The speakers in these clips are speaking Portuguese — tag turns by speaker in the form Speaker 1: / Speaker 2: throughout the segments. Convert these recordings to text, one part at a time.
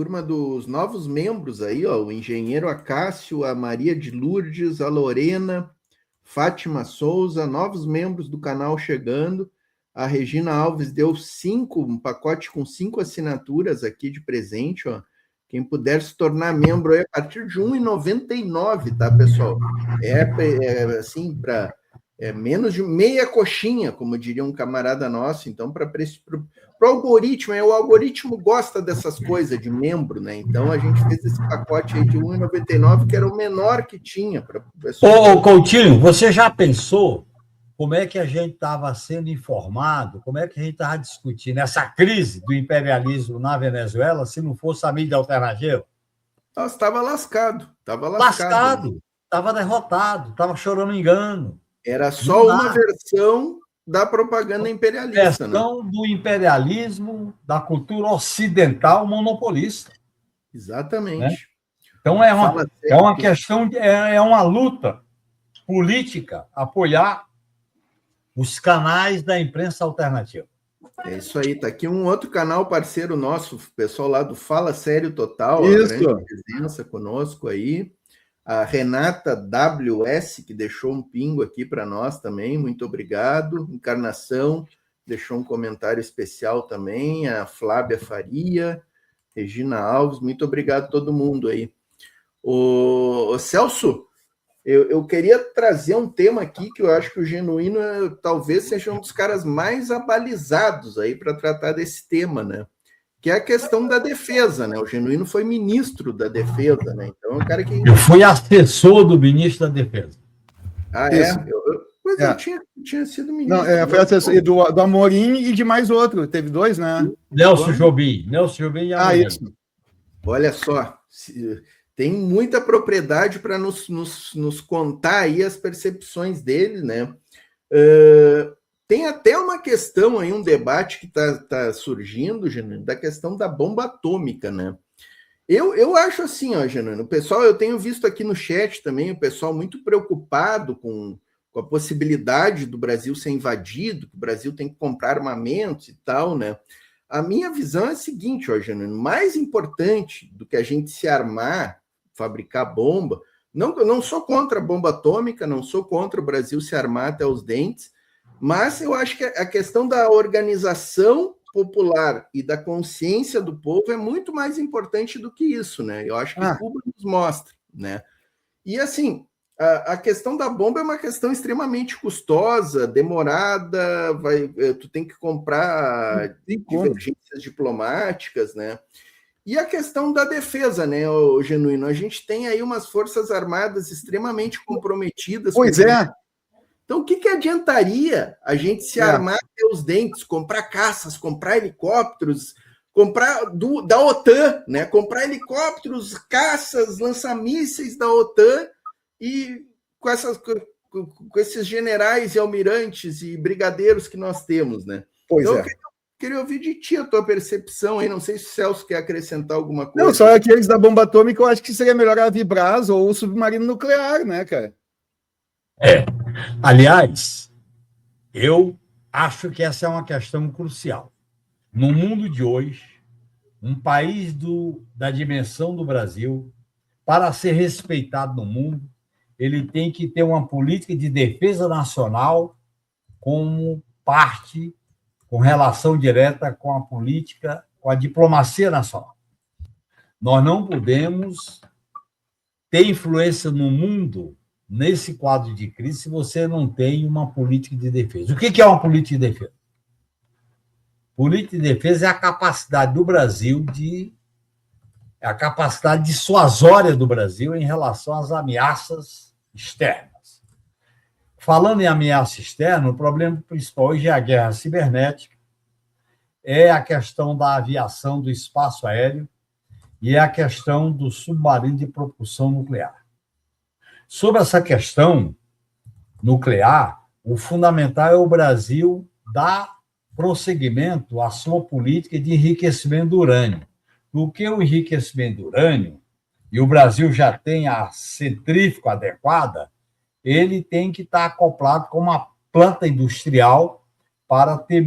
Speaker 1: turma dos novos membros aí, ó, o engenheiro Acácio, a Maria de Lourdes, a Lorena, Fátima Souza, novos membros do canal chegando. A Regina Alves deu um pacote com 5 assinaturas aqui de presente, ó. Quem puder se tornar membro aí a partir de R$ 1,99, tá, pessoal? Assim, para menos de meia coxinha, como diria um camarada nosso. Então, para o algoritmo, o algoritmo gosta dessas coisas de membro, né? Então, a gente fez esse pacote aí de R$ 1,99, que era o menor que tinha para o pessoal.
Speaker 2: Ô, Coutinho, você já pensou como é que a gente estava sendo informado, como é que a gente estava discutindo essa crise do imperialismo na Venezuela se não fosse a mídia alternativa?
Speaker 1: Nossa, estava lascado.
Speaker 2: Estava derrotado, estava chorando engano.
Speaker 1: Era só uma versão da propaganda imperialista.
Speaker 2: Versão do imperialismo, da cultura ocidental monopolista.
Speaker 1: Exatamente.
Speaker 2: Né? Então, é uma questão, é uma luta política apoiar os canais da imprensa alternativa.
Speaker 1: É isso aí, tá aqui um outro canal parceiro nosso, o pessoal lá do Fala Sério Total,
Speaker 3: Isso.
Speaker 1: A grande presença conosco aí. A Renata WS, que deixou um pingo aqui para nós também, muito obrigado. Encarnação, deixou um comentário especial também. A Flávia Faria, Regina Alves, muito obrigado a todo mundo aí. O Celso, eu queria trazer um tema aqui que eu acho que o Genuíno talvez seja um dos caras mais abalizados aí para tratar desse tema, né? Que é a questão da defesa, né? O Genuíno foi ministro da defesa, né? Então, o cara que...
Speaker 2: Eu fui assessor do ministro da Defesa.
Speaker 1: Ah, é? Eu tinha sido ministro.
Speaker 3: Não, foi assessor do Amorim e de mais outro. Teve 2, né?
Speaker 2: Nelson Jobim e Amorim.
Speaker 3: Isso.
Speaker 1: Olha só, tem muita propriedade para nos contar aí as percepções dele, né? Tem até uma questão aí, um debate que está surgindo, Genuíno, da questão da bomba atômica, né? Eu acho assim, ó, Genuíno, o pessoal, eu tenho visto aqui no chat também, o pessoal muito preocupado com a possibilidade do Brasil ser invadido, que o Brasil tem que comprar armamentos e tal, né? A minha visão é a seguinte, ó, Genuíno, mais importante do que a gente se armar, fabricar bomba, não sou contra a bomba atômica, não sou contra o Brasil se armar até os dentes, mas eu acho que a questão da organização popular e da consciência do povo é muito mais importante do que isso, né? Eu acho que Cuba nos mostra, né? E assim, a questão da bomba é uma questão extremamente custosa, demorada, tu tem que comprar divergências diplomáticas, né? E a questão da defesa, né, o Genuíno? A gente tem aí umas forças armadas extremamente comprometidas.
Speaker 3: Pois é.
Speaker 1: Então, o que adiantaria a gente se armar até os dentes, comprar caças, comprar helicópteros, comprar da OTAN, né? Comprar helicópteros, caças, lança-mísseis da OTAN e com esses generais e almirantes e brigadeiros que nós temos, né?
Speaker 3: Pois
Speaker 1: então,
Speaker 3: é.
Speaker 1: Eu queria ouvir de ti a tua percepção aí. Não sei se o Celso quer acrescentar alguma coisa.
Speaker 3: Não, só aqueles da bomba atômica, eu acho que seria melhor a Vibraz ou o submarino nuclear, né, cara?
Speaker 2: Aliás, eu acho que essa é uma questão crucial. No mundo de hoje, um país da dimensão do Brasil, para ser respeitado no mundo, ele tem que ter uma política de defesa nacional como parte, com relação direta com a política, com a diplomacia nacional. Nós não podemos ter influência no mundo nesse quadro de crise se você não tem uma política de defesa. O que é uma política de defesa? Política de defesa é a capacidade do Brasil a capacidade dissuasória do Brasil em relação às ameaças externas. Falando em ameaça externa, o problema principal hoje é a guerra cibernética, é a questão da aviação do espaço aéreo e é a questão do submarino de propulsão nuclear. Sobre essa questão nuclear, o fundamental é o Brasil dar prosseguimento à sua política de enriquecimento do urânio. Porque o enriquecimento do urânio, e o Brasil já tem a centrífuga adequada, ele tem que estar acoplado com uma planta industrial para ter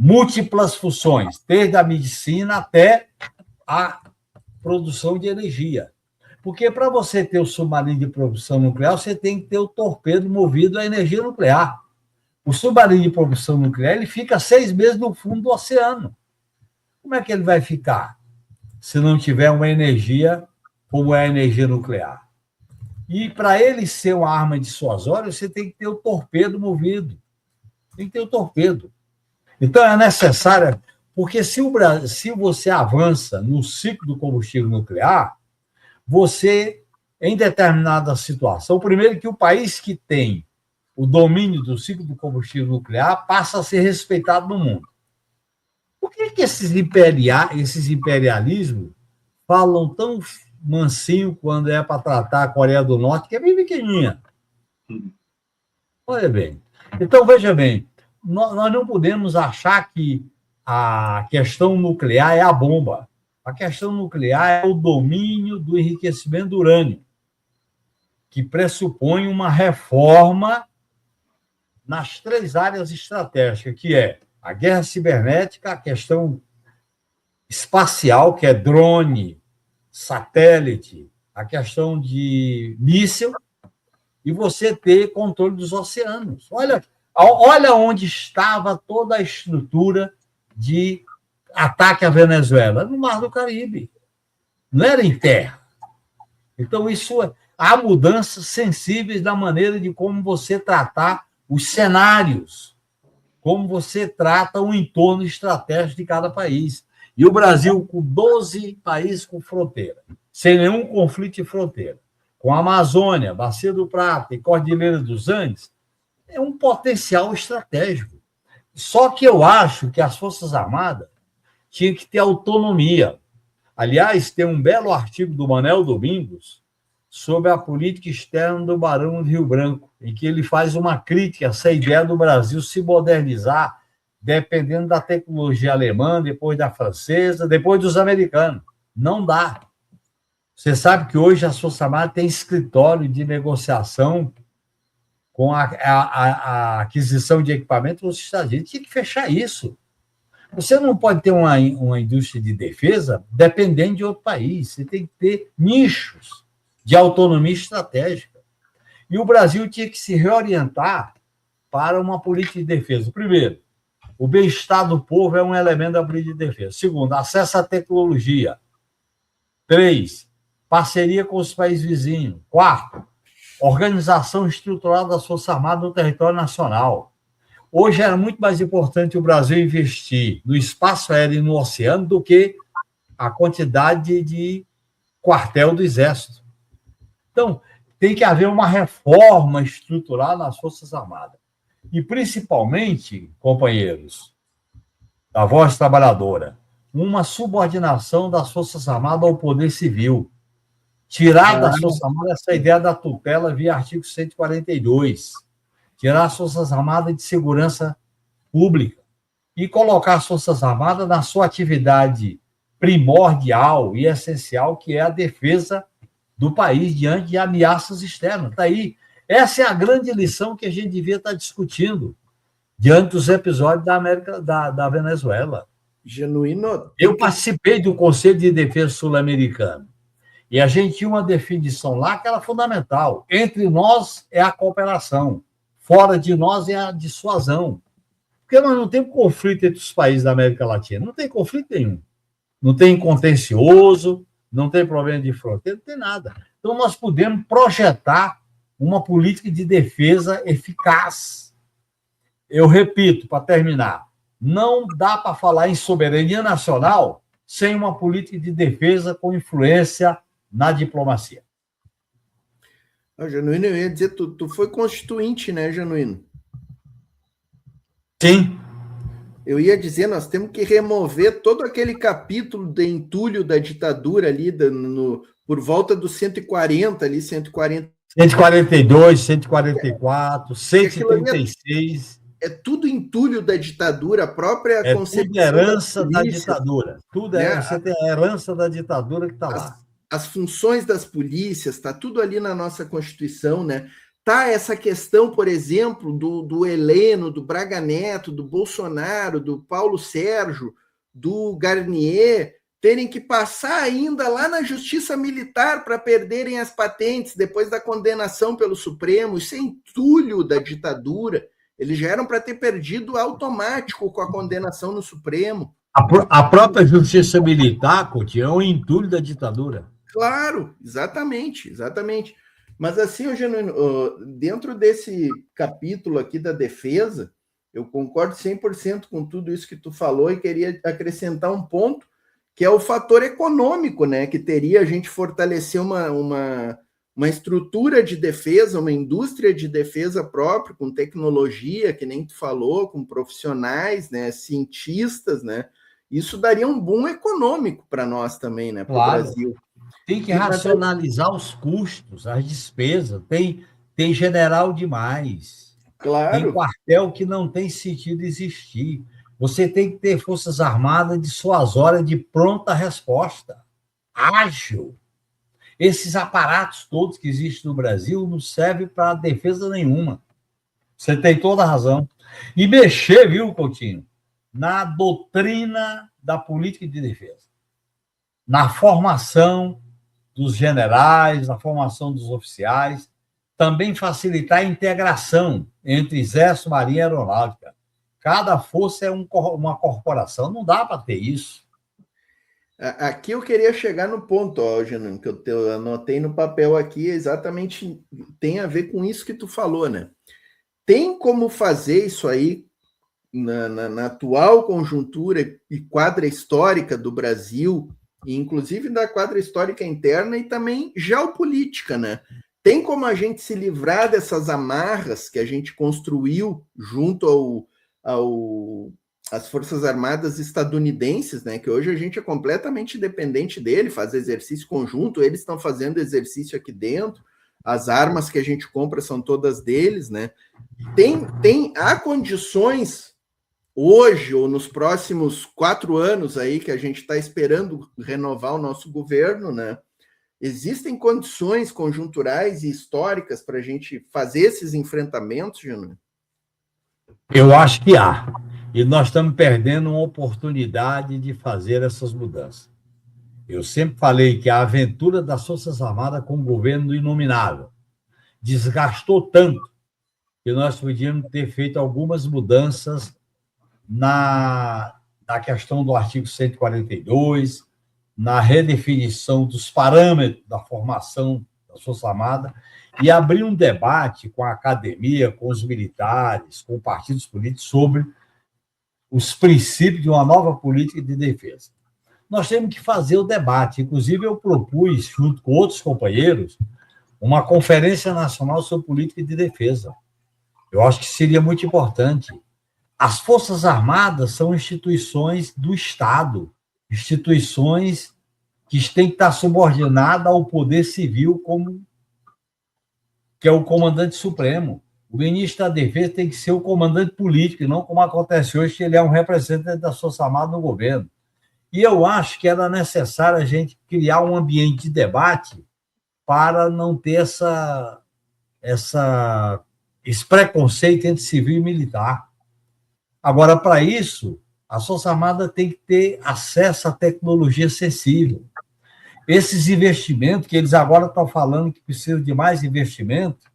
Speaker 2: múltiplas funções, desde a medicina até a produção de energia. Porque para você ter o submarino de propulsão nuclear, você tem que ter o torpedo movido à energia nuclear. O submarino de propulsão nuclear ele fica 6 meses no fundo do oceano. Como é que ele vai ficar se não tiver uma energia como é a energia nuclear? E para ele ser uma arma dissuasória, você tem que ter o torpedo movido. Tem que ter o torpedo. Então, é necessário, porque se você avança no ciclo do combustível nuclear, você, em determinada situação, primeiro que o país que tem o domínio do ciclo do combustível nuclear passa a ser respeitado no mundo. Por que esses imperialismos falam tão mansinho quando é para tratar a Coreia do Norte, que é bem pequenininha? Olha bem. Então, veja bem, nós não podemos achar que a questão nuclear é a bomba. A questão nuclear é o domínio do enriquecimento do urânio, que pressupõe uma reforma nas 3 áreas estratégicas, que é a guerra cibernética, a questão espacial, que é drone, satélite, a questão de míssil, e você ter controle dos oceanos. Olha onde estava toda a estrutura de ataque à Venezuela, no Mar do Caribe. Não era em terra. Então, há mudanças sensíveis na maneira de como você tratar os cenários, como você trata o entorno estratégico de cada país. E o Brasil, com 12 países com fronteira, sem nenhum conflito de fronteira, com a Amazônia, Bacia do Prata e Cordilheira dos Andes, é um potencial estratégico. Só que eu acho que as Forças Armadas tinham que ter autonomia. Aliás, tem um belo artigo do Manuel Domingos sobre a política externa do Barão de Rio Branco, em que ele faz uma crítica a essa ideia do Brasil se modernizar dependendo da tecnologia alemã, depois da francesa, depois dos americanos. Não dá. Você sabe que hoje a Força Armada tem escritório de negociação com a aquisição de equipamento dos Estados Unidos. Tinha que fechar isso. Você não pode ter uma indústria de defesa dependendo de outro país. Você tem que ter nichos de autonomia estratégica. E o Brasil tinha que se reorientar para uma política de defesa. Primeiro, o bem-estar do povo é um elemento da política de defesa. Segundo, acesso à tecnologia. 3, parceria com os países vizinhos. 4, organização estrutural das Forças Armadas no território nacional. Hoje era muito mais importante o Brasil investir no espaço aéreo e no oceano do que a quantidade de quartel do Exército. Então, tem que haver uma reforma estrutural nas Forças Armadas. E, principalmente, companheiros da Voz Trabalhadora, uma subordinação das Forças Armadas ao Poder Civil. Tirar das Forças Armadas essa ideia da tutela via artigo 142. Tirar as Forças Armadas de segurança pública e colocar as Forças Armadas na sua atividade primordial e essencial, que é a defesa do país diante de ameaças externas. Está aí. Essa é a grande lição que a gente devia estar discutindo diante dos episódios da Venezuela.
Speaker 1: Genuíno.
Speaker 2: Eu participei do Conselho de Defesa Sul-Americano e a gente tinha uma definição lá que era fundamental. Entre nós é a cooperação, fora de nós é a dissuasão. Porque nós não temos conflito entre os países da América Latina. Não tem conflito nenhum. Não tem contencioso, não tem problema de fronteira, não tem nada. Então, nós podemos projetar uma política de defesa eficaz. Eu repito, para terminar, não dá para falar em soberania nacional sem uma política de defesa com influência na diplomacia.
Speaker 1: Genuíno, eu ia dizer, tu foi constituinte, né, Genuíno?
Speaker 2: Sim.
Speaker 1: Eu ia dizer, nós temos que remover todo aquele capítulo de entulho da ditadura ali, por volta dos 140, ali, 140.
Speaker 2: 142, 144, 136.
Speaker 1: É tudo entulho da ditadura, a própria
Speaker 2: concepção. Tudo herança da ditadura. Tudo é, você tem a herança da ditadura que está lá.
Speaker 1: As funções das polícias, está tudo ali na nossa Constituição, né? tratar essa questão, por exemplo, do Heleno, do Braga Neto, do Bolsonaro, do Paulo Sérgio, do Garnier, terem que passar ainda lá na Justiça Militar para perderem as patentes depois da condenação pelo Supremo. Isso é entulho da ditadura. Eles já eram para ter perdido automático com a condenação no Supremo.
Speaker 2: A própria Justiça Militar, Coutinho, é um entulho da ditadura.
Speaker 1: Claro, exatamente, exatamente. Mas assim, Genuíno, dentro desse capítulo aqui da defesa, eu concordo 100% com tudo isso que tu falou e queria acrescentar um ponto, que é o fator econômico, né? Que teria a gente fortalecer uma estrutura de defesa, uma indústria de defesa própria, com tecnologia, que nem tu falou, com profissionais, né? Cientistas, né? Isso daria um boom econômico para nós também, né? Para o Brasil.
Speaker 2: Tem que racionalizar os custos, as despesas. Tem general demais.
Speaker 1: Claro.
Speaker 2: Tem quartel que não tem sentido existir. Você tem que ter forças armadas de suas horas de pronta resposta. Ágil. Esses aparatos todos que existem no Brasil não servem para defesa nenhuma. Você tem toda a razão. E mexer, viu, Coutinho, na doutrina da política de defesa. Na formação dos generais, na formação dos oficiais, também facilitar a integração entre Exército, Marinha e Aeronáutica. Cada força é uma corporação, não dá para ter isso.
Speaker 1: Aqui eu queria chegar no ponto, Genuíno, que eu anotei no papel aqui, exatamente tem a ver com isso que tu falou, né? Tem como fazer isso aí na atual conjuntura e quadra histórica do Brasil, inclusive da quadra histórica interna e também geopolítica, né? Tem como a gente se livrar dessas amarras que a gente construiu junto às Forças Armadas estadunidenses, né? Que hoje a gente é completamente dependente dele, faz exercício conjunto, eles estão fazendo exercício aqui dentro, as armas que a gente compra são todas deles, né? Há condições hoje ou nos próximos 4 anos aí que a gente está esperando renovar o nosso governo, né? Existem condições conjunturais e históricas para a gente fazer esses enfrentamentos, Júnior?
Speaker 2: Eu acho que há. E nós estamos perdendo uma oportunidade de fazer essas mudanças. Eu sempre falei que a aventura das Forças Armadas com o governo inominável desgastou tanto que nós podíamos ter feito algumas mudanças na questão do artigo 142, na redefinição dos parâmetros da formação das Forças Armadas e abrir um debate com a academia, com os militares, com partidos políticos sobre os princípios de uma nova política de defesa. Nós temos que fazer o debate. Inclusive, eu propus, junto com outros companheiros, uma conferência nacional sobre política de defesa. Eu acho que seria muito importante. As Forças Armadas são instituições do Estado, instituições que têm que estar subordinadas ao poder civil, que é o comandante supremo. O ministro da Defesa tem que ser o comandante político, e não como acontece hoje, que ele é um representante das Forças Armadas no governo. E eu acho que era necessário a gente criar um ambiente de debate para não ter esse preconceito entre civil e militar. Agora, para isso, a Forças Armadas tem que ter acesso à tecnologia acessível. Esses investimentos, que eles agora estão falando que precisam de mais investimento,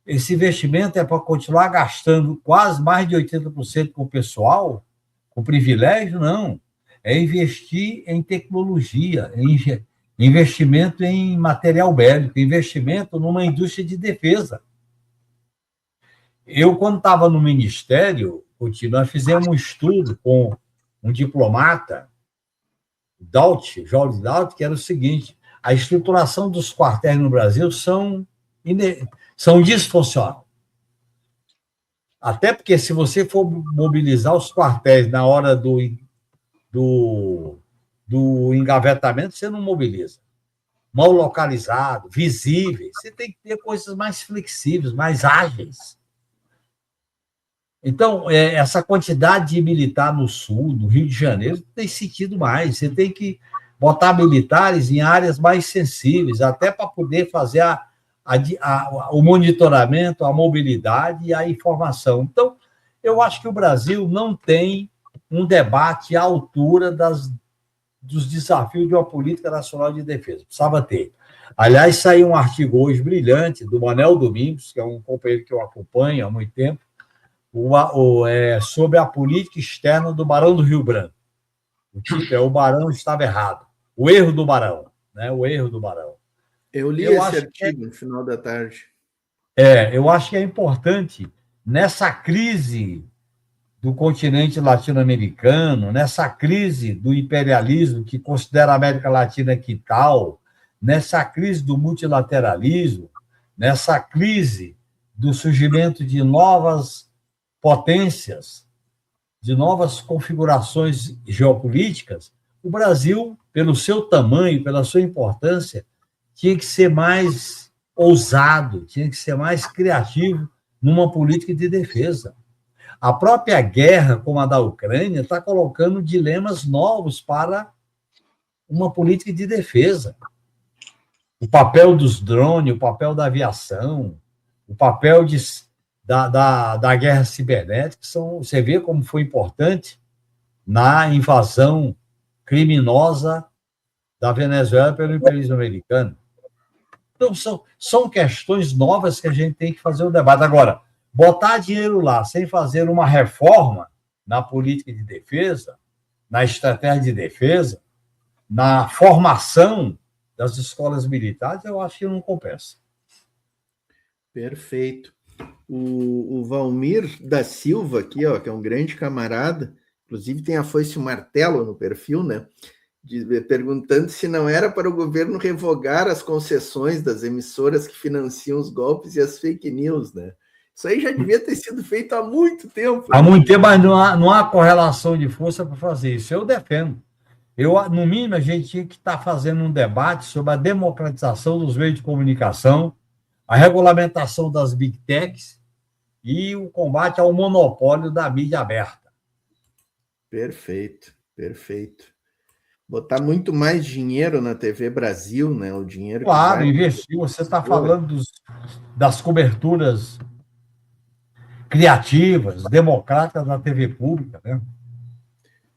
Speaker 2: esse investimento é para continuar gastando quase mais de 80% com o pessoal, com privilégio? Não. É investir em tecnologia, investimento em material bélico, investimento numa indústria de defesa. Eu, quando estava no Ministério, nós fizemos um estudo com um diplomata, Jorge Daut, que era o seguinte: a estruturação dos quartéis no Brasil são disfuncionais. Até porque, se você for mobilizar os quartéis na hora do engavetamento, você não mobiliza. Mal localizado, visível. Você tem que ter coisas mais flexíveis, mais ágeis. Então, essa quantidade de militar no Sul, no Rio de Janeiro, tem sentido mais. Você tem que botar militares em áreas mais sensíveis, até para poder fazer o monitoramento, a mobilidade e a informação. Então, eu acho que o Brasil não tem um debate à altura dos desafios de uma política nacional de defesa. Precisava ter. Aliás, saiu um artigo hoje brilhante do Manuel Domingos, que é um companheiro que eu acompanho há muito tempo, sobre a política externa do Barão do Rio Branco. O título é O Barão Estava Errado. O erro do Barão. Né? O erro do Barão.
Speaker 1: Eu li esse artigo no final da tarde.
Speaker 2: Eu acho que é importante, nessa crise do continente latino-americano, nessa crise do imperialismo que considera a América Latina que tal, nessa crise do multilateralismo, nessa crise do surgimento de novas potências, de novas configurações geopolíticas, o Brasil, pelo seu tamanho, pela sua importância, tinha que ser mais ousado, tinha que ser mais criativo numa política de defesa. A própria guerra, como a da Ucrânia, está colocando dilemas novos para uma política de defesa. O papel dos drones, o papel da aviação, o papel da guerra cibernética, você vê como foi importante na invasão criminosa da Venezuela pelo imperialismo americano. Então, são questões novas que a gente tem que fazer o debate. Agora, botar dinheiro lá sem fazer uma reforma na política de defesa, na estratégia de defesa, na formação das escolas militares, eu acho que não compensa.
Speaker 1: Perfeito. O Valmir da Silva, aqui, ó, que é um grande camarada, inclusive tem a foice e o martelo no perfil, né? Perguntando se não era para o governo revogar as concessões das emissoras que financiam os golpes e as fake news, né? Isso aí já devia ter sido feito há muito tempo.
Speaker 2: Há muito tempo, mas não há correlação de força para fazer isso. Eu defendo. No mínimo, a gente tinha que estar fazendo um debate sobre a democratização dos meios de comunicação, a regulamentação das big techs e o combate ao monopólio da mídia aberta.
Speaker 1: Perfeito, perfeito. Botar muito mais dinheiro na TV Brasil, né? O dinheiro.
Speaker 2: Claro, investir. Você está falando das coberturas criativas, democráticas na TV pública, né?